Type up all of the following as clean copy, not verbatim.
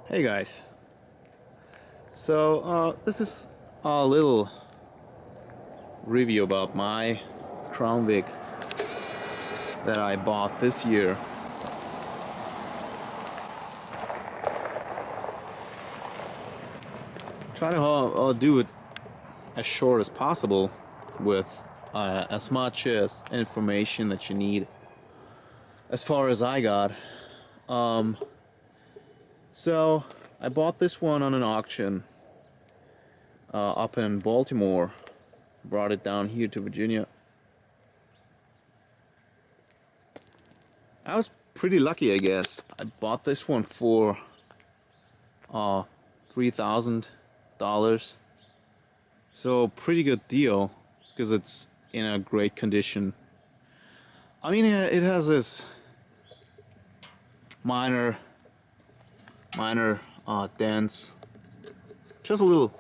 Hey guys, so this is a little review about my Crown Vic that I bought this year. Try to do it as short as possible with as much as information that you need as far as I got. So I bought this one on an auction up in Baltimore, brought it down here to Virginia. I was pretty lucky, I guess. I bought this one for $3,000, so pretty good deal because it's in a great condition. I mean, it has this minor dents, just a little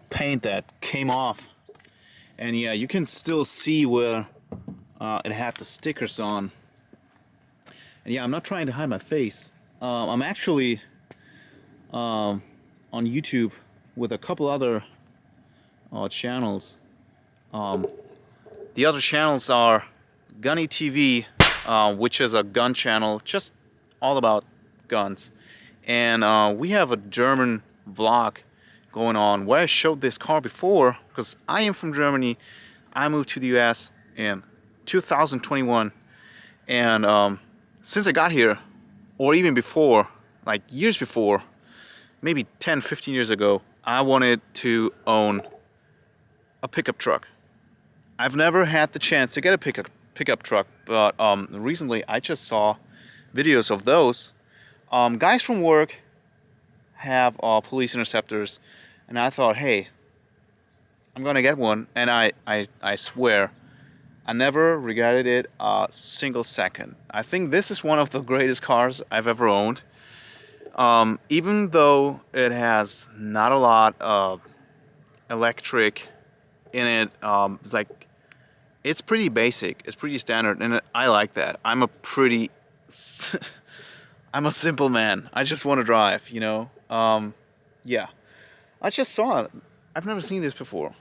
paint that came off, and yeah, you can still see where it had the stickers on. And yeah, I'm not trying to hide my face. I'm actually on YouTube with a couple other channels. The other channels are Gunny TV, which is a gun channel just all about guns, and we have a German vlog going on where I showed this car before because I am from Germany. I moved to the US in 2021, and since I got here, or even before, like years before, maybe 10-15 years ago, I wanted to own a pickup truck. I've never had the chance to get a pickup truck, but recently I just saw videos of those. Guys from work have police interceptors, and I thought, hey, I'm gonna get one, and I swear I never regretted it a single second. I think this is one of the greatest cars I've ever owned. Even though it has not a lot of electric in it, it's pretty basic, it's pretty standard, and I like that. I'm a simple man. I just want to drive, you know. Yeah, I just saw it. I've never seen this before.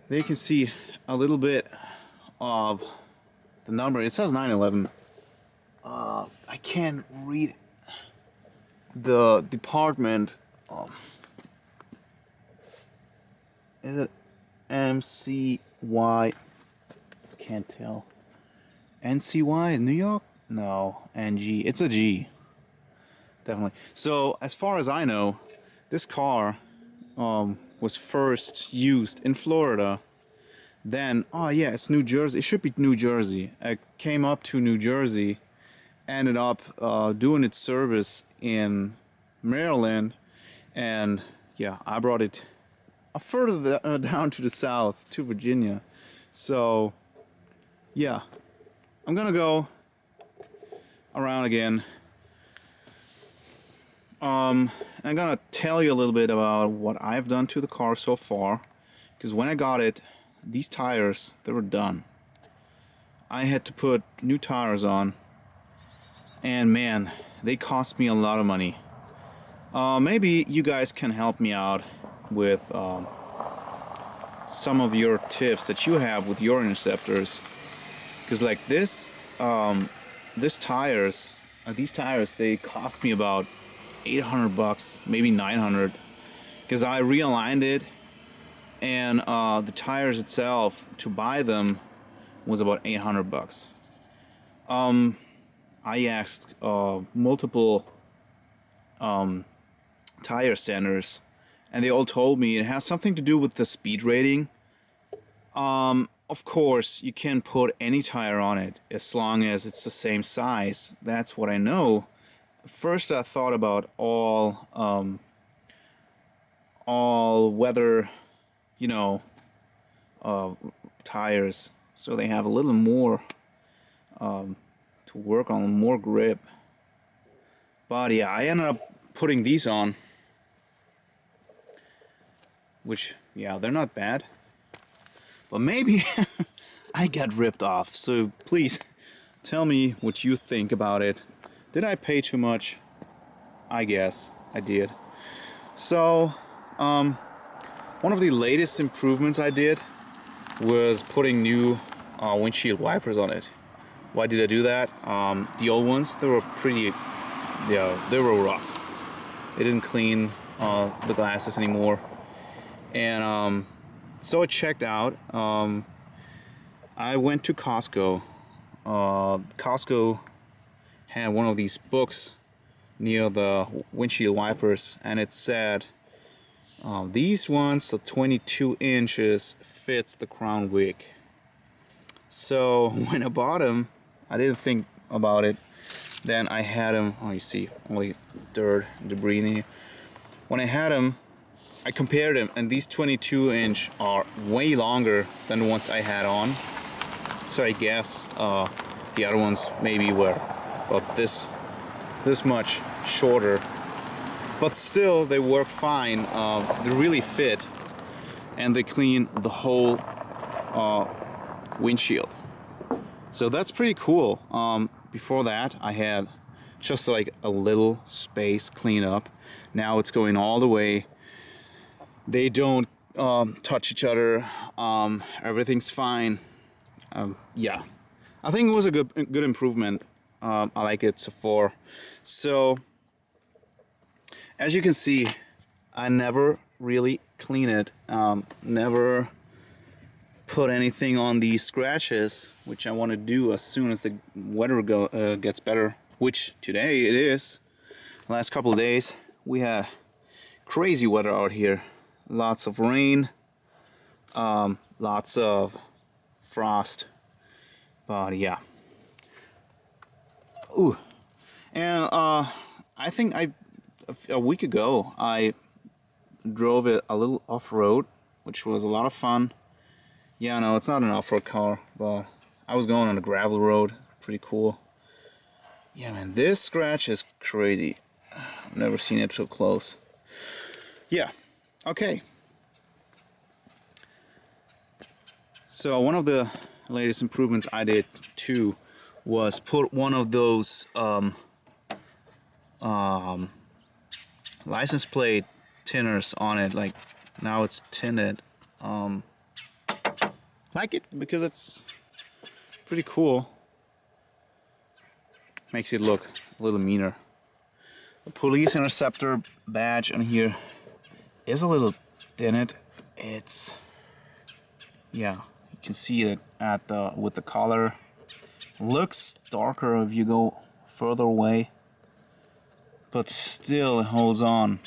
There you can see a little bit of the number. It says 911. I can't read the department. Is it MCY? Can't tell. NCY, New York? No, NG. It's a G. Definitely. So, as far as I know, this car was first used in Florida. Then, oh yeah, it's New Jersey. It should be New Jersey. It came up to New Jersey, ended up doing its service in Maryland, and yeah, I brought it further down to the south, to Virginia. So, yeah, I'm gonna go around again. I'm gonna tell you a little bit about what I've done to the car so far, because when I got it, these tires, they were done. I had to put new tires on, and man, they cost me a lot of money. Maybe you guys can help me out with some of your tips that you have with your interceptors, because like these tires, they cost me about $800, maybe 900, because I realigned it, and the tires itself, to buy them, was about $800. I asked multiple tire centers, and they all told me it has something to do with the speed rating. Of course, you can put any tire on it as long as it's the same size. That's what I know. First, I thought about all weather, you know, tires, so they have a little more to work on, more grip. But yeah, I ended up putting these on, which, yeah, they're not bad. But maybe I got ripped off, so please tell me what you think about it Did I pay too much? I guess I did. So one of the latest improvements I did was putting new windshield wipers on it. Why did I do that? The old ones, they were pretty, yeah, they were rough. They didn't clean the glasses anymore. And so I checked out. I went to Costco. Costco had one of these books near the windshield wipers, and it said these ones, the 22 inches, fits the Crown Vic. So when I bought them, I didn't think about it. Then I had them. Oh, you see, only dirt, debris in here. When I had them, I compared them, and these 22 inch are way longer than the ones I had on. So I guess the other ones maybe were about this much shorter, but still they work fine. They really fit, and they clean the whole windshield. So that's pretty cool. Before that, I had just like a little space clean up. Now it's going all the way. They don't touch each other. Everything's fine. Yeah, I think it was a good improvement. I like it so far. So as you can see, I never really clean it. Never put anything on these scratches, which I want to do as soon as the weather gets better, which today it is. The last couple of days we had crazy weather out here. Lots of rain, lots of frost, but yeah. Ooh, and I think a week ago I drove it a little off-road, which was a lot of fun. Yeah, no, it's not an off-road car, but I was going on a gravel road. Pretty cool. Yeah, man, this scratch is crazy. I've never seen it so close. Yeah, okay. So one of the latest improvements I did too was put one of those license plate tinners on it. Like now it's tinted. Like it because it's pretty cool. Makes it look a little meaner. The police interceptor badge on here is a little dented. It's, yeah, you can see it at the with the collar. Looks darker if you go further away, but still it holds on.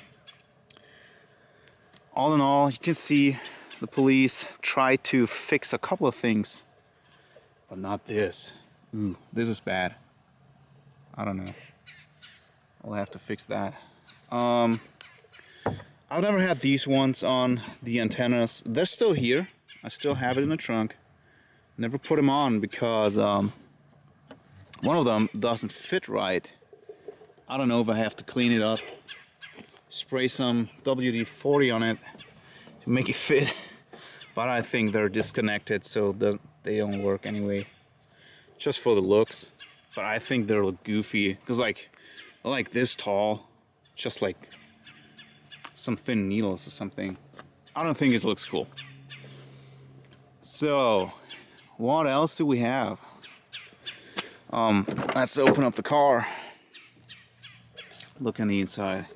All in all, you can see the police tried to fix a couple of things, but not this. Ooh, this is bad. I don't know. I'll have to fix that. I've never had these ones on the antennas. They're still here. I still have it in the trunk. Never put them on because one of them doesn't fit right. I don't know if I have to clean it up, spray some WD-40 on it to make it fit. But I think they're disconnected, so they don't work anyway. Just for the looks. But I think they look goofy because like this tall, just like some thin needles or something. I don't think it looks cool. So what else do we have? Let's open up the car. Look on the inside.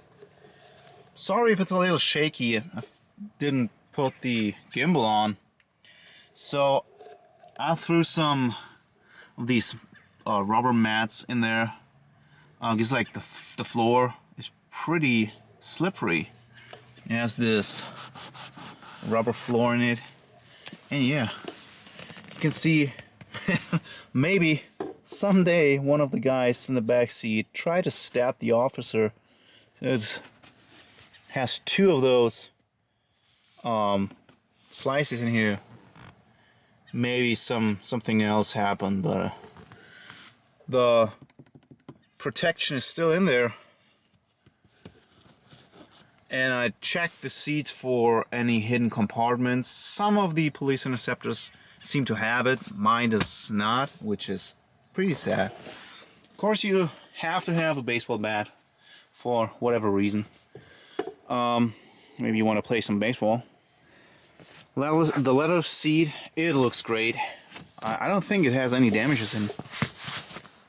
Sorry if it's a little shaky. I didn't put the gimbal on. So I threw some of these rubber mats in there. Because like the floor is pretty slippery. It has this rubber floor in it. And yeah, you can see maybe someday one of the guys in the back seat tried to stab the officer. It has two of those slices in here. Maybe something else happened, but the protection is still in there. And I checked the seats for any hidden compartments. Some of the police interceptors seem to have it. Mine does not, which is pretty sad. Of course, you have to have a baseball bat for whatever reason. Maybe you want to play some baseball. The leather seat, it looks great. I don't think it has any damages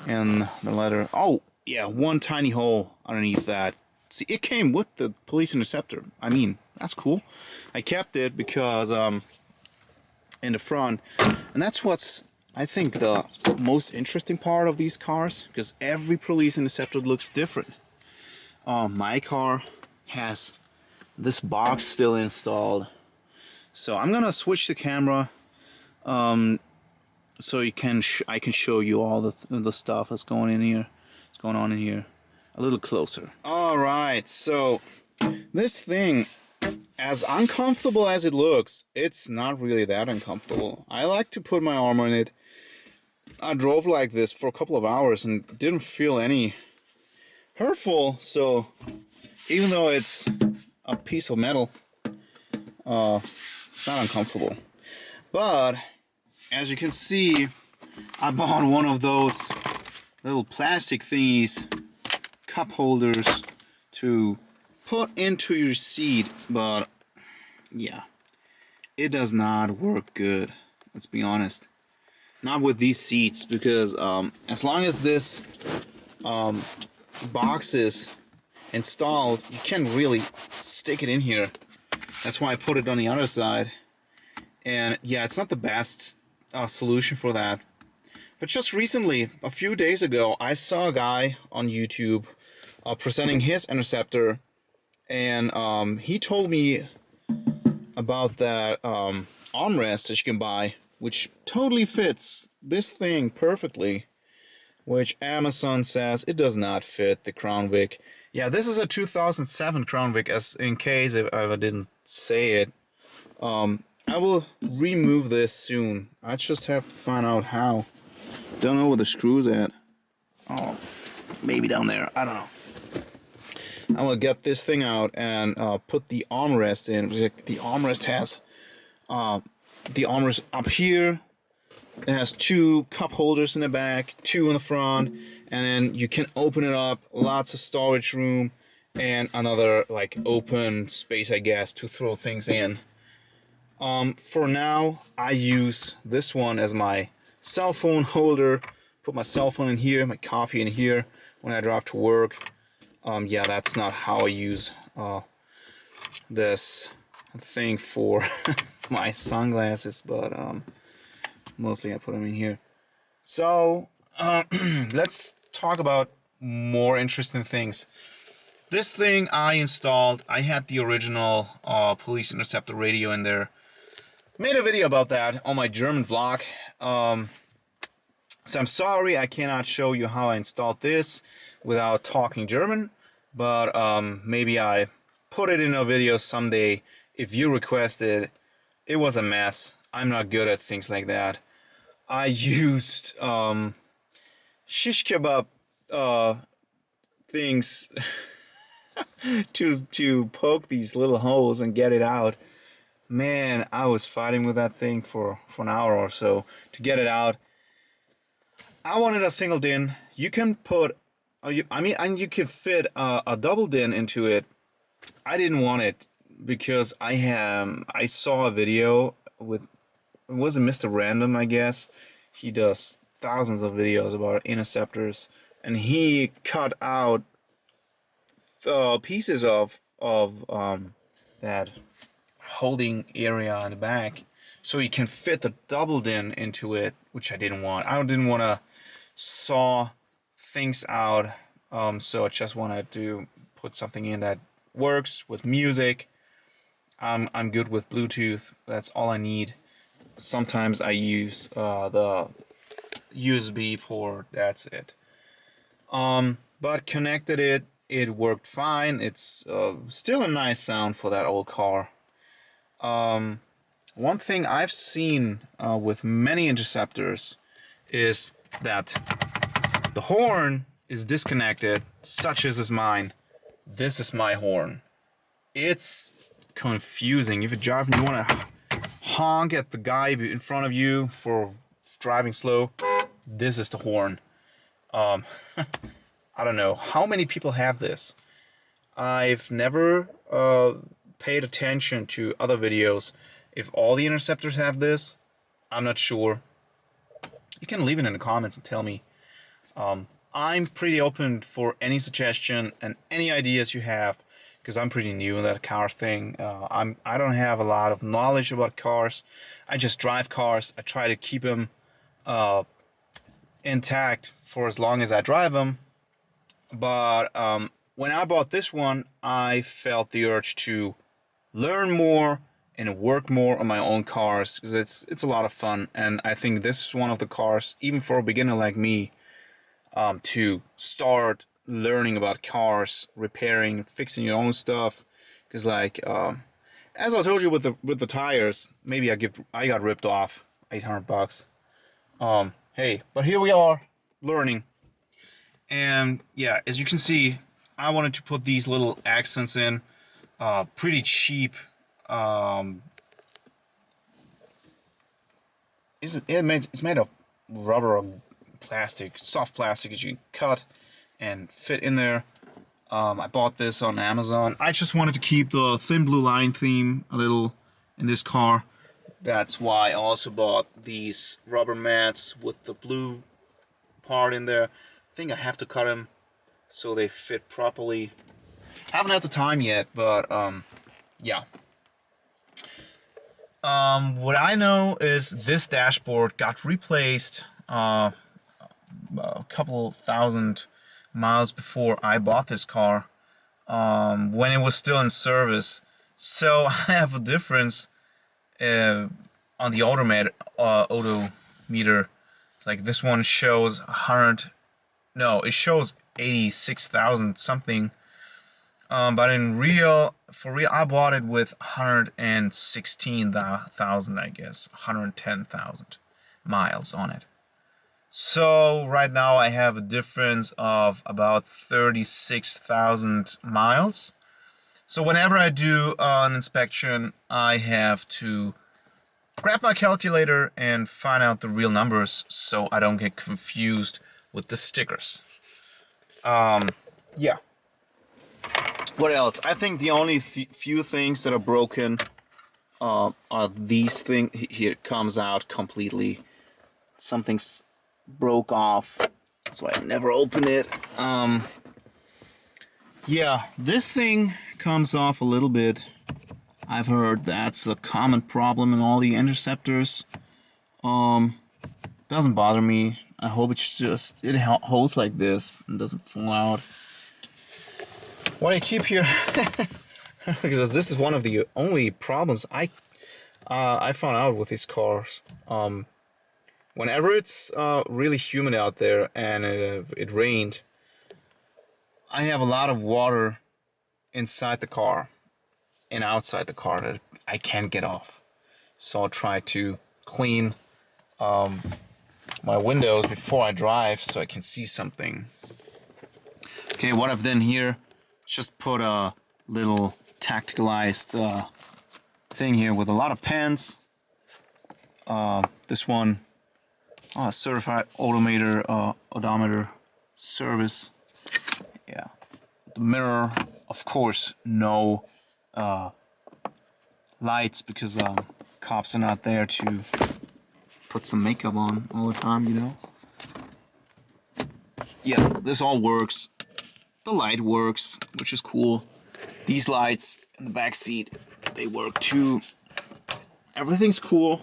in the leather. Oh, yeah, one tiny hole underneath that. See, it came with the Police Interceptor. I mean, that's cool. I kept it because in the front, and that's what's, I think, the most interesting part of these cars, because every Police Interceptor looks different. My car has this box still installed. So I'm gonna switch the camera, so I can show you all the stuff that's going on in here, a little closer. All right, so this thing, as uncomfortable as it looks, it's not really that uncomfortable. I like to put my arm on it. I drove like this for a couple of hours and didn't feel any hurtful. So even though it's a piece of metal, it's not uncomfortable. But as you can see, I bought one of those little plastic thingies, cup holders, to put into your seat. But yeah, it does not work good, let's be honest. Not with these seats, because as long as this box is installed, you can't really stick it in here. That's why I put it on the other side. And yeah, it's not the best solution for that. But just recently, a few days ago, I saw a guy on YouTube presenting his Interceptor, and he told me about that armrest that you can buy, which totally fits this thing perfectly, which Amazon says it does not fit the Crown Vic. Yeah, this is a 2007 Crown Vic, as in case if I didn't say it. I will remove this soon. I just have to find out how. Don't know where the screw's at. Oh, maybe down there. I don't know. I will get this thing out and put the armrest in. The armrest has the armrest up here. It has two cup holders in the back, two in the front, and then you can open it up. Lots of storage room and another like open space, I guess, to throw things in. For now, I use this one as my cell phone holder. Put my cell phone in here, my coffee in here when I drive to work. Yeah, that's not how I use this thing for my sunglasses, but mostly I put them in here. So let's talk about more interesting things. This thing I installed, I had the original Police Interceptor radio in there. Made a video about that on my German vlog. So I'm sorry I cannot show you how I installed this without talking German, but maybe I put it in a video someday if you request it. It was a mess. I'm not good at things like that. I used shish kebab things to poke these little holes and get it out. Man, I was fighting with that thing for an hour or so to get it out. I wanted a single din. You can put, and you could fit a double din into it. I didn't want it because I saw a video with, it was a Mr. Random, I guess. He does thousands of videos about interceptors, and he cut out pieces of that holding area on the back, so you can fit the double din into it, which I didn't want. I didn't want to saw things out, so I just wanted to put something in that works with music. I'm good with Bluetooth. That's all I need. Sometimes I use the USB port. That's it. But connected it. It worked fine. It's still a nice sound for that old car. One thing I've seen with many Interceptors is that the horn is disconnected, such as is mine. This is my horn. It's confusing. If you're driving, you want to honk at the guy in front of you for driving slow. This is the horn. I don't know how many people have this. I've never paid attention to other videos. If all the Interceptors have this, I'm not sure. You can leave it in the comments and tell me. I'm pretty open for any suggestion and any ideas you have, because I'm pretty new in that car thing. I don't have a lot of knowledge about cars. I just drive cars. I try to keep them intact for as long as I drive them. But when I bought this one, I felt the urge to learn more and work more on my own cars, because it's a lot of fun. And I think this is one of the cars, even for a beginner like me, to start learning about cars, repairing, fixing your own stuff. Because like as I told you with the tires, maybe I got ripped off $800. Hey, but here we are learning. And yeah, as you can see, I wanted to put these little accents in. Pretty cheap. It's made of rubber or plastic, soft plastic that you can cut and fit in there. I bought this on Amazon. I just wanted to keep the thin blue line theme a little in this car. That's why I also bought these rubber mats with the blue part in there. I think I have to cut them so they fit properly. Haven't had the time yet, but yeah. What I know is this dashboard got replaced a couple thousand miles before I bought this car, when it was still in service. So I have a difference on the odometer. Like this one shows 100. No, it shows 86,000 something. But for real, I bought it with 116,000, I guess, 110,000 miles on it. So right now I have a difference of about 36,000 miles. So whenever I do an inspection, I have to grab my calculator and find out the real numbers so I don't get confused with the stickers. Yeah. What else? I think the only few things that are broken are these things. Here it comes out completely. Something's broke off. That's why I never open it. Yeah, this thing comes off a little bit. I've heard that's a common problem in all the Interceptors. Doesn't bother me. I hope it holds like this and doesn't fall out. What I keep here, because this is one of the only problems I found out with these cars. Whenever it's really humid out there and it rained, I have a lot of water inside the car and outside the car that I can't get off. So I'll try to clean my windows before I drive so I can see something. Okay, what I've done here, just put a little tacticalized thing here with a lot of pens. This one, certified odometer service. Yeah, the mirror, of course, no lights, because cops are not there to put some makeup on all the time, you know. Yeah, this all works. The light works, which is cool. These lights in the back seat, they work too. Everything's cool.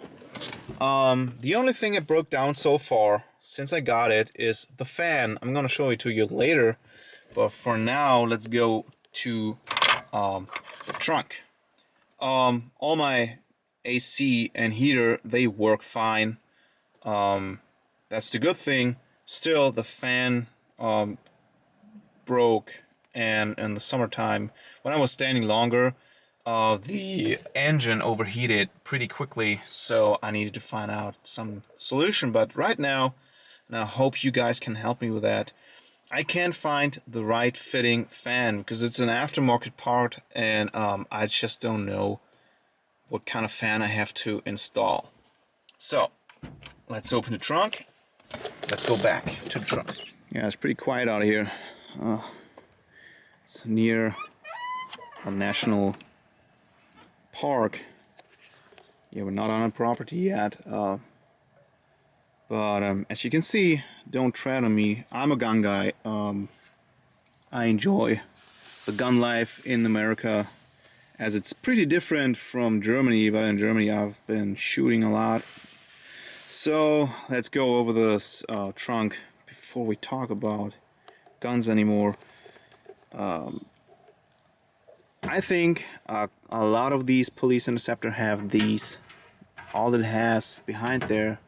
The only thing that broke down so far since I got it is the fan. I'm gonna show it to you later, but for now, let's go to the trunk. All my AC and heater, they work fine. That's the good thing. Still, the fan broke, and in the summertime, when I was standing longer, the engine overheated pretty quickly, so I needed to find out some solution. But right now, and I hope you guys can help me with that, I can't find the right fitting fan, because it's an aftermarket part, and I just don't know what kind of fan I have to install. So let's open the trunk. Let's go back to the trunk. Yeah, it's pretty quiet out here. It's near a national park. Yeah, we're not on a property yet, but as you can see, don't tread on me. I'm a gun guy. I enjoy the gun life in America, as it's pretty different from Germany, but in Germany I've been shooting a lot. So let's go over this trunk before we talk about guns anymore. I think a lot of these police interceptor have these. All it has behind there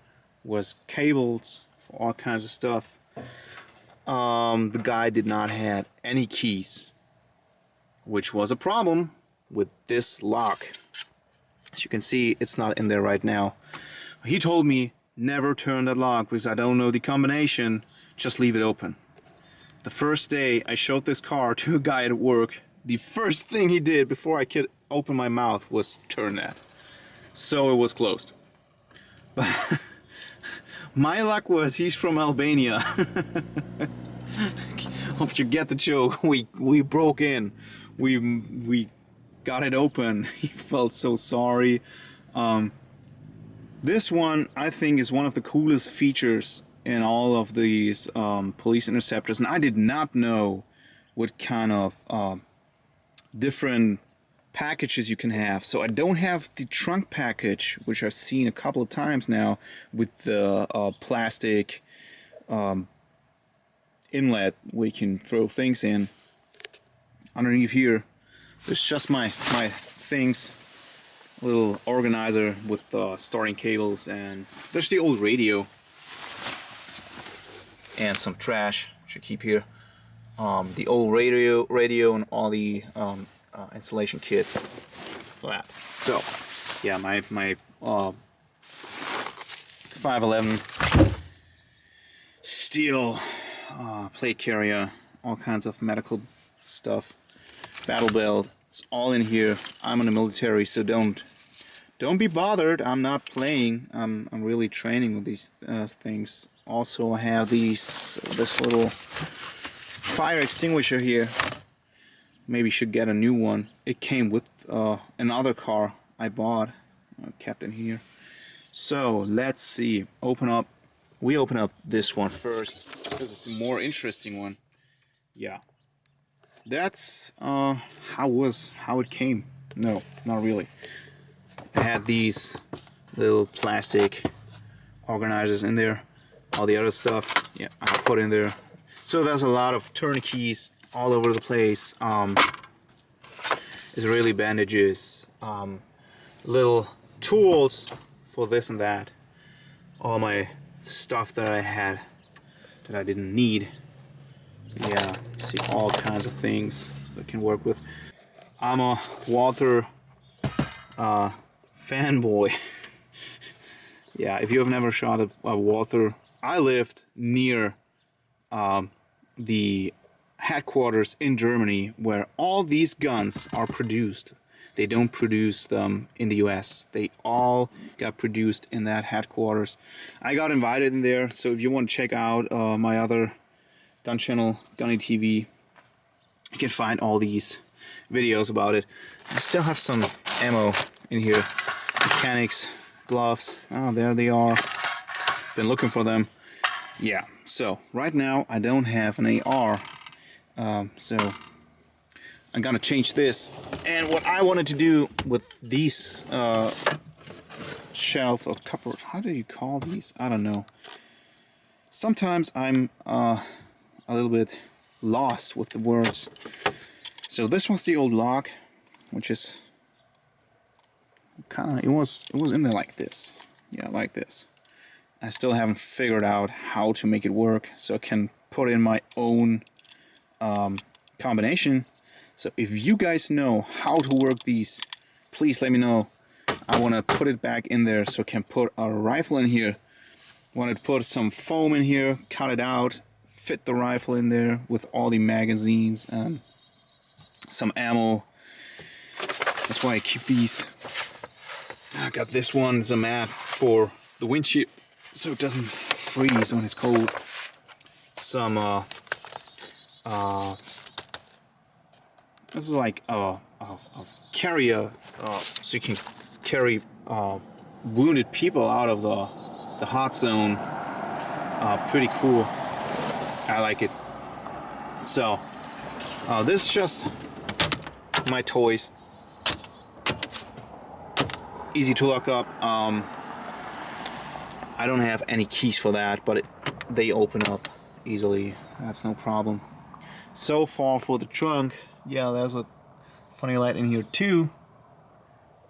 was cables for all kinds of stuff. The guy did not have any keys, which was a problem with this lock. As you can see, it's not in there right now. He told me never turn that lock because I don't know the combination, just leave it open. The first day I showed this car to a guy at work, the first thing he did before I could open my mouth was turn that. So it was closed. But my luck was he's from Albania. Hope you get the joke. We broke in. We got it open. He felt so sorry. This one I think is one of the coolest features in all of these police interceptors, and I did not know what kind of different packages you can have. So I don't have the trunk package, which I've seen a couple of times now, with the plastic inlet where you can throw things in. Underneath here there's just my things, a little organizer with starting cables, and there's the old radio and some trash should keep here. The old radio and all the installation kits for that. So yeah, my 511 steel plate carrier, all kinds of medical stuff, battle belt, it's all in here. I'm in the military, so don't be bothered. I'm not playing. I'm really training with these things. Also I have this little fire extinguisher here. Maybe should get a new one. It came with another car I bought. I kept it here. So let's see. We open up this one first because it's a more interesting one. Yeah, that's how it came. No, not really. I had these little plastic organizers in there. All the other stuff, yeah, I put in there. So there's a lot of tourniquets all over the place. It's really bandages, little tools for this and that. All my stuff that I had that I didn't need. Yeah, see all kinds of things that can work with. I'm a Walther fanboy. Yeah, if you have never shot a Walther, I lived near the headquarters in Germany where all these guns are produced. They don't produce them in the US. They all got produced in that headquarters. I got invited in there, so if you want to check out my other gun channel, Gunny TV, you can find all these videos about it. I still have some ammo in here. Mechanics, gloves, oh, there they are. Been looking for them. Yeah, so right now I don't have an AR, so I'm gonna change this. And what I wanted to do with these shelf or cupboard, how do you call these? I don't know. Sometimes I'm a little bit lost with the words. So this was the old lock, which is kind of, it was in there like this. Yeah, like this. I still haven't figured out how to make it work, so I can put in my own combination. So if you guys know how to work these, please let me know. I want to put it back in there so I can put a rifle in here. Want to put some foam in here, cut it out, fit the rifle in there with all the magazines and some ammo. That's why I keep these. I got this one, it's a mat for the windshield so it doesn't freeze when it's cold. Some this is like a carrier, so you can carry wounded people out of the hot zone. Pretty cool. I like it. So this is just my toys. Easy to lock up. I don't have any keys for that, but they open up easily. That's no problem. So far for the trunk, yeah, there's a funny light in here too.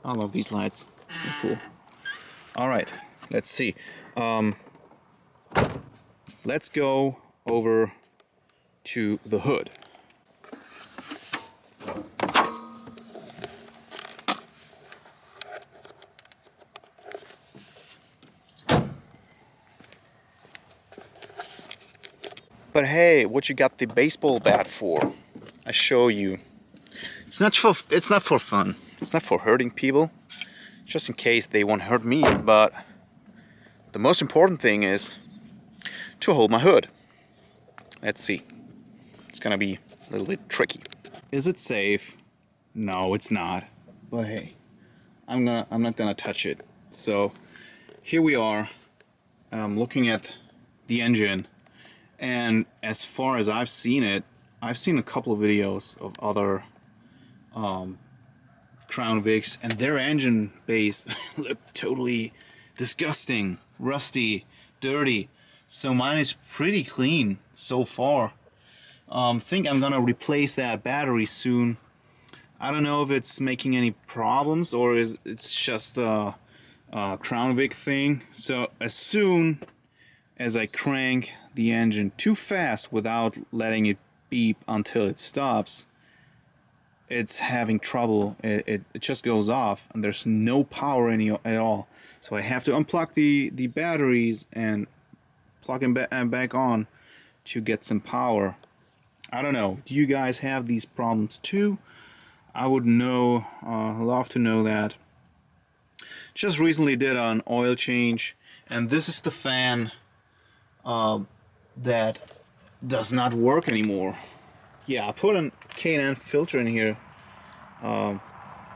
I love these lights. They're cool. All right, let's see. Let's go over to the hood. But hey, what you got the baseball bat for? I show you. It's not for fun. It's not for hurting people. Just in case they won't hurt me. But the most important thing is to hold my hood. Let's see. It's gonna be a little bit tricky. Is it safe? No, it's not. But hey, I'm not gonna touch it. So here we are. Looking at the engine. And as far as I've seen it, I've seen a couple of videos of other Crown Vics, and their engine base looked totally disgusting, rusty, dirty. So mine is pretty clean so far. Think I'm gonna replace that battery soon. I don't know if it's making any problems or it's just a Crown Vic thing. So as soon as I crank the engine too fast without letting it beep until it stops, it's having trouble. It just goes off and there's no power at all. So I have to unplug the batteries and plug them back on to get some power. I don't know, do you guys have these problems too? I would know, love to know that. Just recently did an oil change, and this is the fan that does not work anymore. Yeah, I put a K&N filter in here.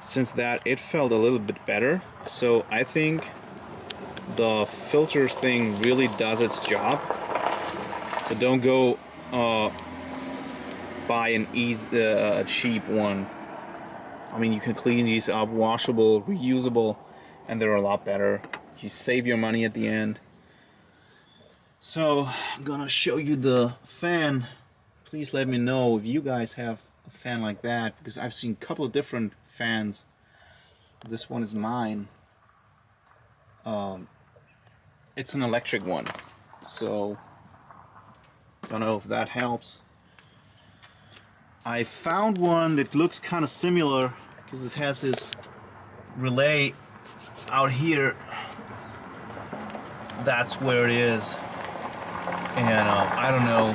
Since that, it felt a little bit better. So I think the filter thing really does its job. So don't go buy a cheap one. I mean, you can clean these up, washable, reusable, and they're a lot better. You save your money at the end. So I'm gonna show you the fan. Please let me know if you guys have a fan like that, because I've seen a couple of different fans. This one is mine. It's an electric one, so I don't know if that helps. I found one that looks kind of similar because it has this relay out here. That's where it is. And I don't know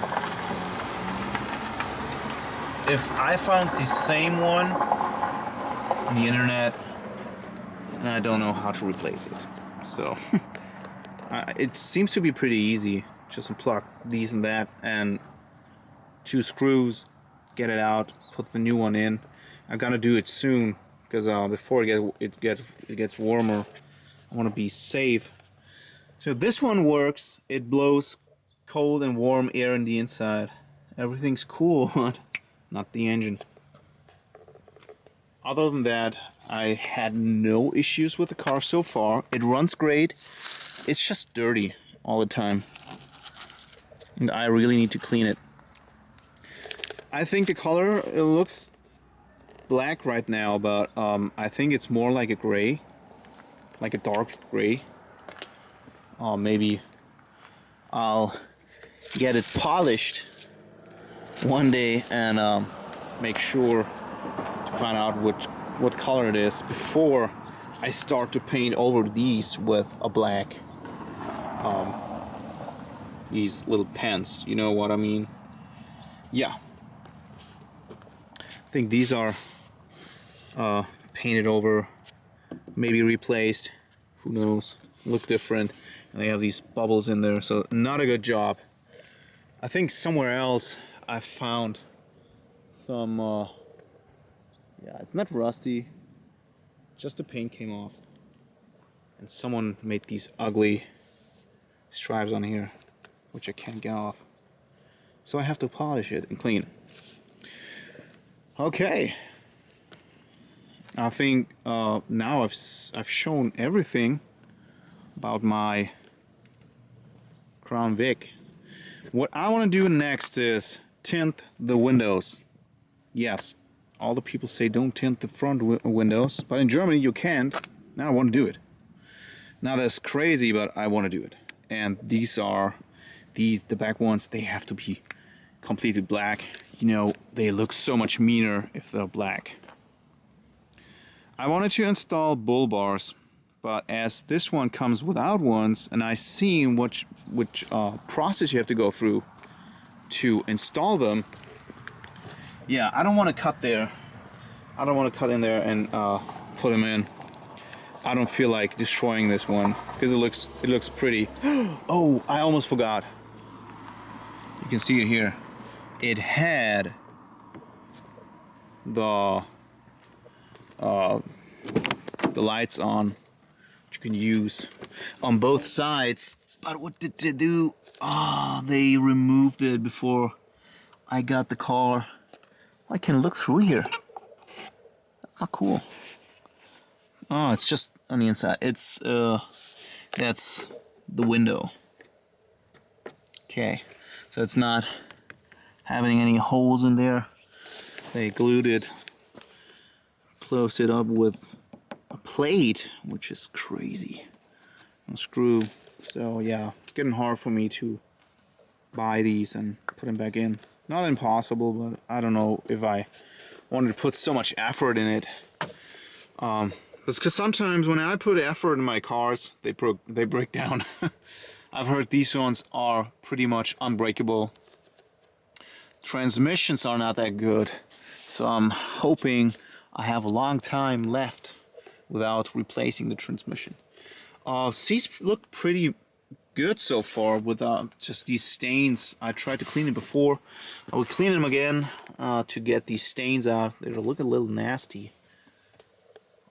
if I found the same one on the internet, and I don't know how to replace it. So it seems to be pretty easy. Just unplug these and that and 2 screws, get it out, put the new one in. I'm gonna do it soon because before it gets warmer, I want to be safe. So this one works. It blows cold and warm air in the inside. Everything's cool, but not the engine. Other than that, I had no issues with the car so far. It runs great. It's just dirty all the time, and I really need to clean it. I think the color, it looks black right now, but I think it's more like a gray, like a dark gray. Maybe I'll get it polished one day and make sure to find out what color it is before I start to paint over these with a black. These little pens, you know what I mean? Yeah. I think these are painted over, maybe replaced, who knows, look different. And they have these bubbles in there, so not a good job. I think somewhere else I found some, yeah, it's not rusty, just the paint came off. And someone made these ugly stripes on here, which I can't get off. So I have to polish it and clean. Okay. I think now I've shown everything about my Crown Vic. What I want to do next is tint the windows. Yes, all the people say don't tint the front windows, but in Germany you can't. Now I want to do it. Now that's crazy, but I want to do it. And these are the back ones. They have to be completely black. You know, they look so much meaner if they're black. I wanted to install bull bars, but as this one comes without ones, and I've seen which process you have to go through to install them. Yeah, I don't want to cut there. I don't want to cut in there and put them in. I don't feel like destroying this one because it looks pretty. Oh, I almost forgot. You can see it here. It had the lights on, which you can use on both sides. But what did they do? Ah, they removed it before I got the car. I can look through here. That's not cool. Oh, it's just on the inside. It's that's the window. Okay, so it's not having any holes in there. They glued it, closed it up with a plate, which is crazy. A screw. So yeah, it's getting hard for me to buy these and put them back in. Not impossible, but I don't know if I wanted to put so much effort in it. Because sometimes when I put effort in my cars, they break down. I've heard these ones are pretty much unbreakable. Transmissions are not that good, so I'm hoping I have a long time left without replacing the transmission. Seats look pretty good so far without just these stains. I tried to clean it before. I will clean them again to get these stains out. They look a little nasty.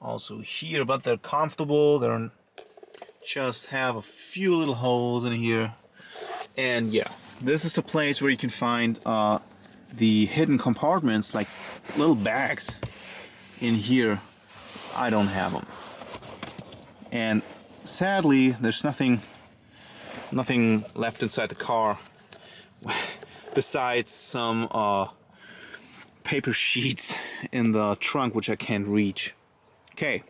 Also here, but they're comfortable. They're just have a few little holes in here. And yeah, this is the place where you can find the hidden compartments, like little bags in here. I don't have them. And sadly, there's nothing left inside the car besides some paper sheets in the trunk, which I can't reach. Okay,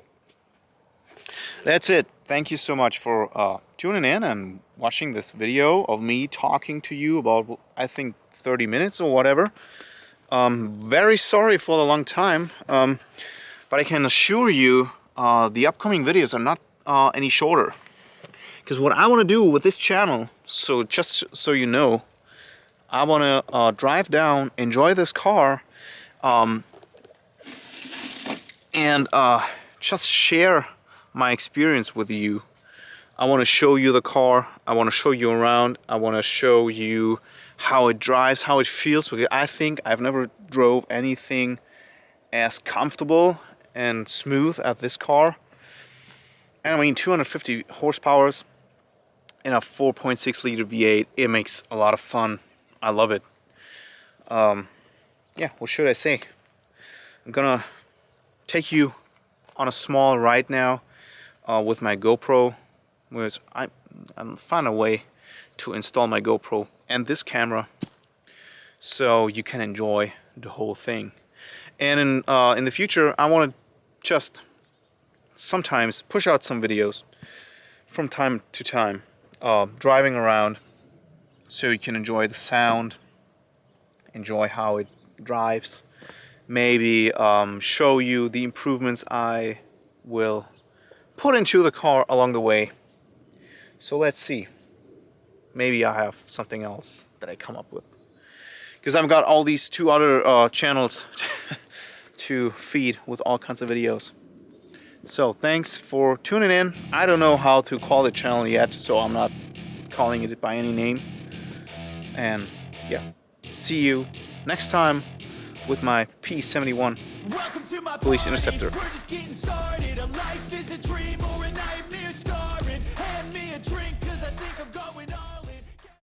that's it. Thank you so much for tuning in and watching this video of me talking to you about, I think, 30 minutes or whatever. Very sorry for the long time, but I can assure you the upcoming videos are not any shorter. Because what I want to do with this channel, so just so you know, I want to drive down, enjoy this car, and just share my experience with you. I want to show you the car. I want to show you around. I want to show you how it drives, how it feels. Because I think I've never drove anything as comfortable and smooth as this car. And I mean, 250 horsepower in a 4.6 liter V8. It makes a lot of fun. I love it. Yeah, what should I say? I'm gonna take you on a small ride now with my GoPro, which I found a way to install my GoPro and this camera so you can enjoy the whole thing. And in the future, I want to just sometimes push out some videos from time to time, driving around so you can enjoy the sound, enjoy how it drives. Maybe show you the improvements I will put into the car along the way. So let's see. Maybe I have something else that I come up with. Because I've got all these two other channels to feed with all kinds of videos. So thanks for tuning in. I don't know how to call the channel yet, so I'm not calling it by any name. And yeah, see you next time with my P71 Police Interceptor. We're just getting started. A life is a dream or a nightmare scarring. Hand me a drink.